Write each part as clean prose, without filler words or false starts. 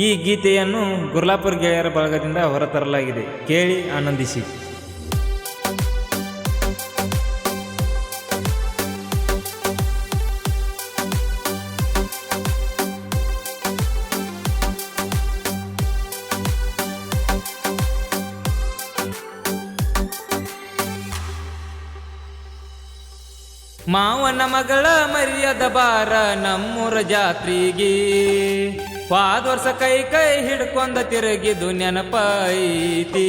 ಈ ಗೀತೆಯನ್ನು ಗುರ್ಲಾಪುರ ಗೆಳೆಯರ ಬಳಗದಿಂದ ಹೊರತರಲಾಗಿದೆ. ಕೇಳಿ ಆನಂದಿಸಿ. ಮಾವನ ಮಗಳ ಮರ್ಯಾದ ಬಾರ ನಮ್ಮೂರ ಜಾತ್ರೆಗೆ, ಹೋದ ವರ್ಷ ಕೈ ಕೈ ಹಿಡ್ಕೊಂಡ ತಿರುಗಿದು ನೆನಪೈತಿ.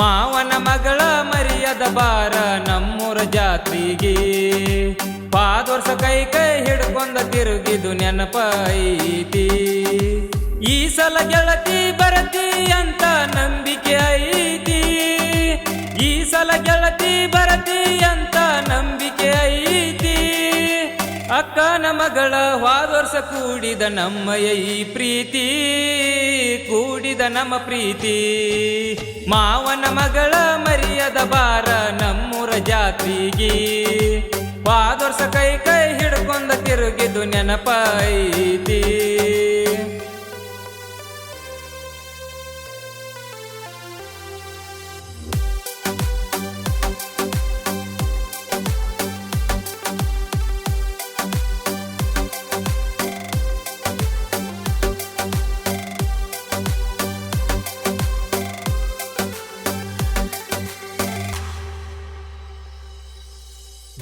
ಮಾವನ ಮಗಳ ಮರ್ಯಾದ ಬಾರ ನಮ್ಮೂರ ಜಾತ್ರೆಗೆ, ಹೋದ ವರ್ಷ ಕೈ ಕೈ ಹಿಡ್ಕೊಂಡ ತಿರುಗಿದು ನೆನಪೈತಿ. ಈ ಸಲ ಗೆಳತಿ ಬರತಿ ಅಂತ ನಂಬಿಕೆ ಐತಿ, ಈ ಸಲ ಗೆಳತಿ ಬರತಿ ಅಂತ ನಂಬಿಕೆ ಐತಿ. ಅಕ್ಕನ ಮಗಳ ಹೋದ ವರ್ಷ ಕೂಡಿದ ನಮ್ಮಯ ಈ ಪ್ರೀತಿ, ಕೂಡಿದ ನಮ್ಮ ಪ್ರೀತಿ. ಮಾವನ ಮಗಳ ಮರ್ಯಾದ ಬಾರ ನಮ್ಮೂರ ಜಾತ್ರೆಗೆ, ಹೋದ ವರ್ಷ ಕೈ ಕೈ ಹಿಡ್ಕೊಂಡ ತಿರುಗಿದು ನೆನಪೈತಿ.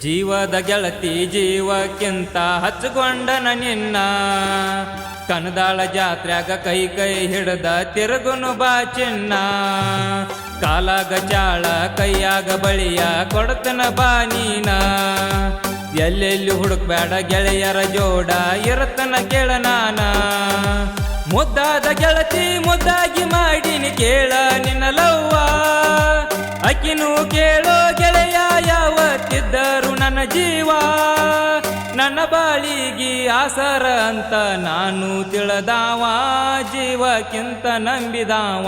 ಜೀವದ ಗೆಳತಿ ಜೀವಕ್ಕಿಂತ ಹಚ್ಕೊಂಡನ ನಿನ್ನ, ಕನದಾಳ ಜಾತ್ರ್ಯಾಗ ಕೈ ಕೈ ಹಿಡ್ದ ತಿರುಗುನು ಬಾ ಚಿನ್ನ. ಕಾಲಾಗ ಚಾಳ ಕೈಯಾಗ ಬಳಿಯ ಕೊಡ್ತನ ಬಾ ನೀನ, ಎಲ್ಲೆಲ್ಲಿ ಹುಡುಕ್ಬೇಡ ಗೆಳೆಯರ ಜೋಡ ಇರತನ ಕೇಳ ನಾನ. ಮುದ್ದಾದ ಗೆಳತಿ ಮುದ್ದಾಗಿ ಮಾಡಿನಿ ಕೇಳ ನಿನ್ನ ಲವ್ವ, ಅಕಿನೂ ಕೇಳೋ ಗೆಳೆಯ ಯಾವತ್ತಿದ್ದರು ನನ್ನ ಜೀವ. ನನ್ನ ಬಾಳಿಗೆ ಆಸರ ಅಂತ ನಾನು ತಿಳಿದಾವ, ಜೀವಕ್ಕಿಂತ ನಂಬಿದಾವ.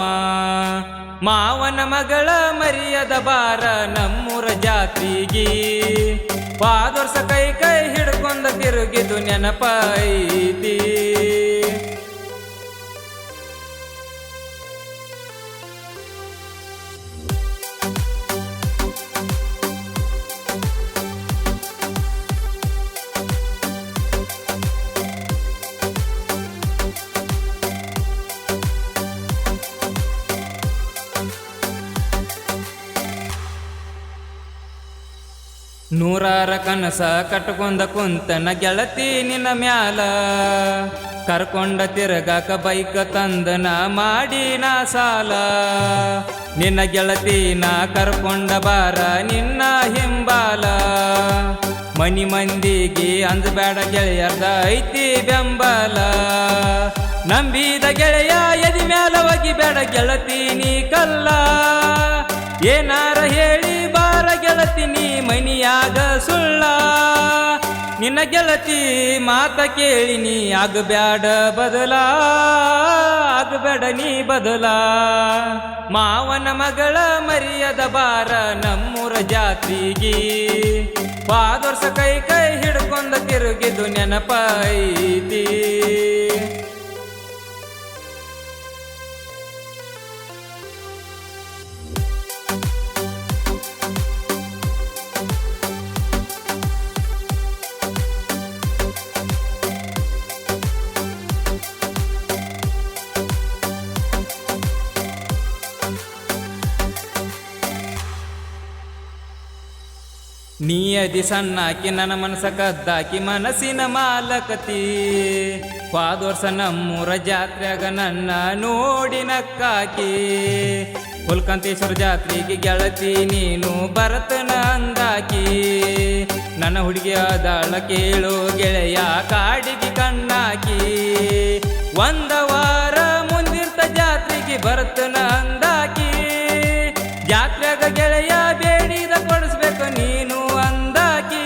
ಮಾವನ ಮಗಳ ಮರ್ಯಾದ ಬಾರ ನಮ್ಮೂರ ಜಾತ್ರೆಗೆ, ಹೋದ ವರ್ಷ ಕೈ ಕೈ ಹಿಡ್ಕೊಂಡ ತಿರುಗಿದು ನೆನಪೈತಿ. ನೂರಾರ ಕನಸ ಕಟ್ಕೊಂಡ ಕುಂತನ ಗೆಳತಿ ನಿನ್ನ ಮ್ಯಾಲ, ಕರ್ಕೊಂಡ ತಿರುಗಾಕ ಬೈಕ ತಂದನ ಮಾಡಿನ ಸಾಲ. ನಿನ್ನ ಗೆಳತಿನ ಕರ್ಕೊಂಡ ಬಾರ ನಿನ್ನ ಹಿಂಬಾಲ, ಮನಿ ಮಂದಿಗೆ ಅಂದಬೇಡ ಗೆಳೆಯರ್ದ ಐತಿ ಬೆಂಬಲ. ನಂಬಿದ ಗೆಳೆಯ ಎದಿ ಮ್ಯಾಲ ಒಗಿಬೇಡ ಗೆಳತಿ ನೀ ಕಲ್ಲ, ಏನಾರ ಹೇಳಿ ಬಾರ ಗೆಳತಿ ನೀ ಮನಿಯಾಗ ಸುಳ್ಳ. ನಿನ್ನ ಗೆಳತಿ ಮಾತ ಕೇಳಿ ನೀ ಆಗಬ್ಯಾಡ ಬದಲ, ಆಗಬೇಡ ನೀ ಬದಲ. ಮಾವನ ಮಗಳ ಮರ್ಯಾದ ಬಾರ ನಮ್ಮೂರ ಜಾತ್ರೆಗೆ, ಹೋದ ವರ್ಷ ಕೈ ಕೈ ಹಿಡ್ಕೊಂಡ ಕೊಂದ ತಿರುಗಿದು ನೆನಪೈತಿ. ನೀ ಅದಿ ಸಣ್ಣಾಕಿ ನನ್ನ ಮನಸ ಕದ್ದಾಕಿ ಮನಸ್ಸಿನ ಮಾಲಕತಿ. ಹೋದ ವರ್ಷ ನಮ್ಮೂರ ಜಾತ್ರೆಯಾಗ ನನ್ನ ನೋಡಿ ನಕ್ಕಾಕಿ. ಹುಲ್ಕಂತೇಶ್ವರ ಜಾತ್ರೆಗೆ ಗೆಳತಿ ನೀನು ಬರತನ ಅಂದಾಕಿ. ನನ್ನ ಹುಡುಗಿ ಅದಾಳ ಕೇಳೋ ಗೆಳೆಯ ಕಾಡಿಗೆ ಕಣ್ಣಾಕಿ. ಒಂದ ವಾರ ಮುಂದಿರ್ತ ಜಾತ್ರೆಗೆ ಬರತನ ಅಂದಾಕಿ. ಜಾತ್ರೆಗ ಗೆಳೆಯ ಬೇಡಿದ ಕೊಡಿಸ್ಬೇಕು ನೀನು ಅಂದಾಕಿ.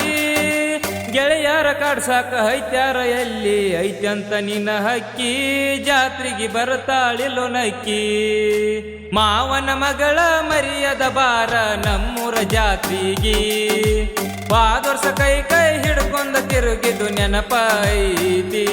ಗೆಳೆಯರ ಕಾಡ್ಸಾಕ ಐತ್ಯಾರ ಎಲ್ಲಿ ಐತ್ಯಂತ ನಿನ್ನ ಹಕ್ಕಿ. ಜಾತ್ರೆಗೆ ಬರತಾಳಿಲ್ಲೋ ನಕ್ಕಿ. ಮಾವನ ಮಗಳ ಮರಿಯದ ಬಾರ ನಮ್ಮೂರ ಜಾತ್ರೆಗೆ. ಹೋದ ವರ್ಷ ಕೈ ಕೈ ಹಿಡ್ಕೊಂಡ ತಿರುಗಿದು ನೆನಪೈತಿ.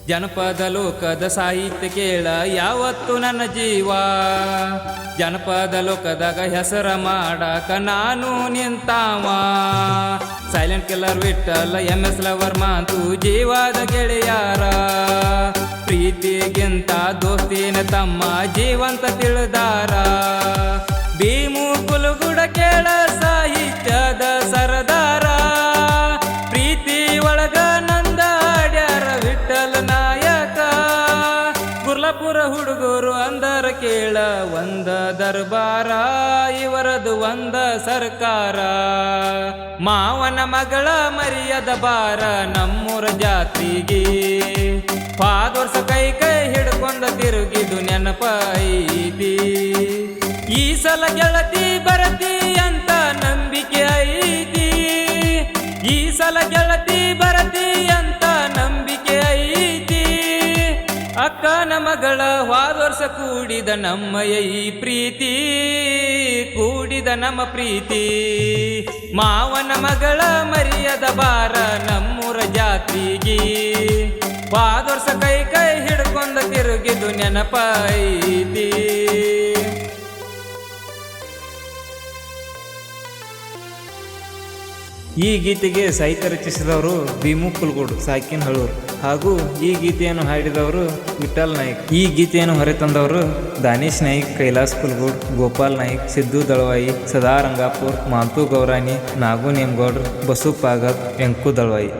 ಜನಪದ ಲೋಕದ ಸಾಹಿತ್ಯ ಕೇಳ ಯಾವತ್ತು ನನ್ನ ಜೀವ, ಜನಪದ ಲೋಕದಾಗ ಹೆಸರ ಮಾಡಾಕ ನಾನು ನಿಂತಾವ. Silent killer Vithal MS lover ಮಾತು ಜೀವದ ಗೆಳೆಯಾರ, ಪ್ರೀತಿಗಿಂತ ದೋಸ್ತಿನ ತಮ್ಮ ಜೀವಂತ ತಿಳಿದಾರ. ಭೀಮು ಕುಲುಗುಡ ಕೇಳ ಸಾಹಿತ್ಯದ ಸರದಾರ, ಪ್ರೀತಿ ಒಳಗ ನಂದ ಹಾಡ್ಯಾರ ವಿಠಲ್ ನಾಯಕ. ಗುರ್ಲಾಪುರ ಹುಡುಗರು ಅಂದರ ಕೇಳ ಒಂದ ದರ್ಬಾರ, ಇವರದು ಒಂದ ಸರ್ಕಾರ. ಮಾವನ ಮಗಳ ಮರಿಯದ ಬಾರ ನಮ್ಮೂರ ಜಾತ್ರೆಗೆ, ಪಾದೋರ್ಸ ಕೈ ಕೈ ಹಿಡ್ಕೊಂಡ ತಿರುಗಿದು ನೆನಪ ಐತಿ. ಈ ಸಲ ಗೆಳತಿ ಬರತಿ ಅಂತ ನಂಬಿಕೆ ಐತಿ, ಈ ಸಲ ಗೆಳತಿ ಬರತಿ ಅಂತ ನಂಬಿಕೆ ಐತಿ. ಅಕ್ಕನ ಮಗಳ ಹೋದ್ವರ್ಷ ಕೂಡಿದ ನಮ್ಮಯ ಈ ಪ್ರೀತಿ, ಕೂಡಿದ ನಮ್ಮ ಪ್ರೀತಿ. ಮಾವನ ಮಗಳ ಮರಿಯದ ಬಾರ ನಮ್ಮೂರ ಜಾತ್ರೆಗೆ, ಹೋದ್ವರ್ಷ ಕೈ ಕೈ ಹಿಡ್ಕೊಂಡ ತಿರುಗಿದು ನೆನಪ ಐತಿ. ಈ ಗೀತೆಗೆ ಸಾಹಿತ್ಯ ರಚಿಸಿದವರು ಭೀಮು ಕುಲುಗೋಡು ಸಾಕಿನ್ ಹಳೂರು ಹಾಗೂ ಈ ಗೀತೆಯನ್ನು ಹಾಡಿದವರು ವಿಠಲ್ ನಾಯ್ಕ್. ಈ ಗೀತೆಯನ್ನು ಹೊರತಂದವರು ದಾನೇಶ್ ನಾಯ್ಕ್, ಕೈಲಾಸ್ ಕುಲಗೋಡ್, ಗೋಪಾಲ್ ನಾಯ್ಕ್, ಸಿದ್ದು ದಳವಾಯಿ, ಸದಾ ರಂಗಾಪುರ್, ಮಾಂತು ಗೌರಾನಿ, ನಾಗು ನೇಮಗೌಡ್ರು, ಬಸು ಪಾಗದ್, ವೆಂಕು ದಳವಾಯಿ.